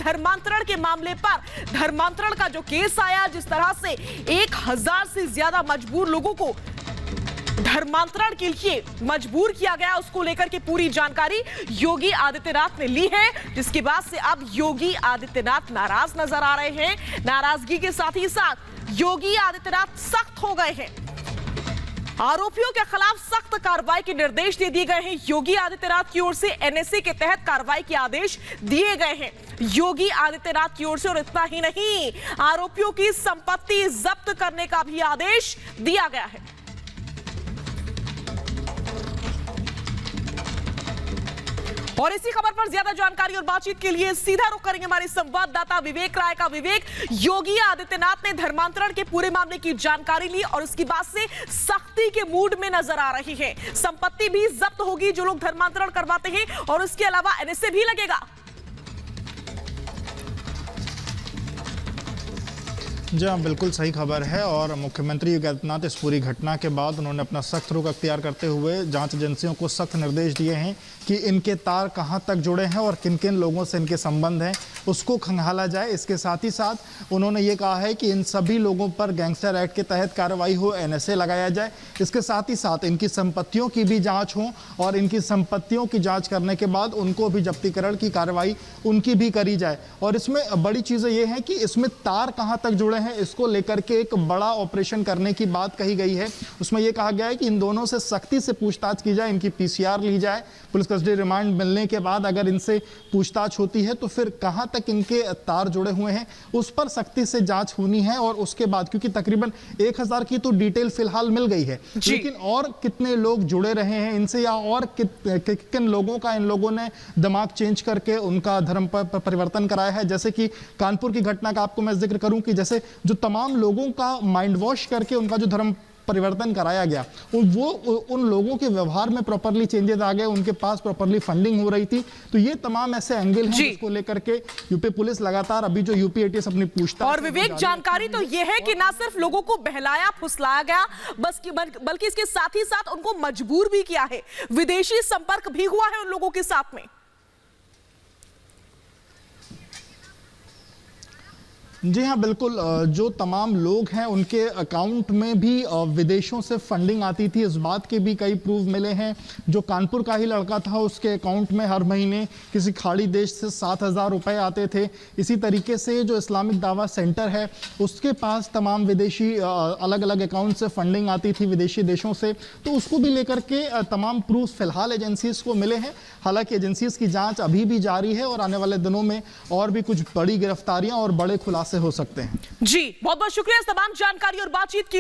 धर्मांतरण के मामले पर धर्मांतरण का जो केस आया, जिस तरह से 1000 से ज्यादा मजबूर लोगों को धर्मांतरण के लिए मजबूर किया गया, उसको लेकर के पूरी जानकारी योगी आदित्यनाथ ने ली है, जिसके बाद से अब योगी आदित्यनाथ नाराज नजर आ रहे हैं। नाराजगी के साथ ही साथ योगी आदित्यनाथ सख्त हो गए हैं। आरोपियों के खिलाफ सख्त कार्रवाई के निर्देश दे दिए गए हैं। योगी आदित्यनाथ की ओर से एनएसए के तहत कार्रवाई के आदेश दिए गए हैं योगी आदित्यनाथ की ओर से। और इतना ही नहीं, आरोपियों की संपत्ति जब्त करने का भी आदेश दिया गया है। और इसी खबर पर ज्यादा जानकारी और बातचीत के लिए सीधा रुख करेंगे हमारे संवाददाता विवेक राय का। विवेक, योगी आदित्यनाथ ने धर्मांतरण के पूरे मामले की जानकारी ली और उसके बाद से सख्ती के मूड में नजर आ रही है। संपत्ति भी जब्त होगी जो लोग धर्मांतरण करवाते हैं, और उसके अलावा एनएसए भी लगेगा। जी हाँ, बिल्कुल सही खबर है। और मुख्यमंत्री योगी आदित्यनाथ इस पूरी घटना के बाद उन्होंने अपना सख्त रुख अख्तियार करते हुए जांच एजेंसियों को सख्त निर्देश दिए हैं कि इनके तार कहां तक जुड़े हैं और किन किन लोगों से इनके संबंध हैं, उसको खंगाला जाए। इसके साथ ही साथ उन्होंने ये कहा है कि इन सभी लोगों पर गैंगस्टर एक्ट के तहत कार्रवाई हो, एनएसए लगाया जाए। इसके साथ ही साथ इनकी संपत्तियों की भी जाँच हो, और इनकी संपत्तियों की जाँच करने के बाद उनको भी जब्तीकरण की कार्रवाई उनकी भी करी जाए। और इसमें बड़ी चीज़ें ये हैं कि इसमें तार कहाँ तक जुड़े हैं, इसको लेकर के एक बड़ा ऑपरेशन करने की बात कही गई है। उसमें यह कहा गया है कि इन दोनों से सख्ती से पूछताछ की जाए, इनकी पीसीआर ली जाए। पुलिस कस्टडी रिमांड मिलने के बाद अगर इनसे पूछताछ होती है तो फिर कहां तक इनके तार जुड़े हुए हैं, उस पर सख्ती से जांच होनी है। और उसके बाद, क्योंकि तकरीबन 1000 की तो डिटेल फिलहाल मिल गई है, लेकिन और कितने लोग जुड़े रहे हैं इनसे, या और किन लोगों का इन लोगों ने दिमाग चेंज करके उनका धर्म पर परिवर्तन कराया है। जैसे कि कानपुर की घटना का आपको मैं जिक्र करूं कि जैसे जो तमाम लोगों का माइंड वॉश करके उनका जो धर्म परिवर्तन कराया गया, वो उन लोगों के व्यवहार में प्रॉपर्ली चेंजेस आ गए, उनके पास प्रॉपर्ली फंडिंग हो रही थी। तो ये तमाम ऐसे एंगल हैं जिसको लेकर के यूपी पुलिस लगातार अभी जो यूपी एटीएस अपनी पूछताछ। और विवेक, जानकारी तो ये है कि ना सिर्फ लोगों को बहलाया फुसलाया गया, बल्कि इसके साथ ही साथ उनको मजबूर भी किया है। विदेशी संपर्क भी हुआ है उन लोगों के साथ में। जी हाँ, बिल्कुल। जो तमाम लोग हैं उनके अकाउंट में भी विदेशों से फंडिंग आती थी, इस बात के भी कई प्रूफ मिले हैं। जो कानपुर का ही लड़का था, उसके अकाउंट में हर महीने किसी खाड़ी देश से 7000 रुपए आते थे। इसी तरीके से जो इस्लामिक दावा सेंटर है, उसके पास तमाम विदेशी अलग अलग अकाउंट से फंडिंग आती थी विदेशी देशों से। तो उसको भी लेकर के तमाम प्रूफ फिलहाल एजेंसीज को मिले हैं। हालांकि एजेंसीज की जाँच अभी भी जारी है और आने वाले दिनों में और भी कुछ बड़ी गिरफ्तारियां और बड़े खुलासे हो सकते हैं। जी, बहुत बहुत शुक्रिया इस तमाम जानकारी और बातचीत की।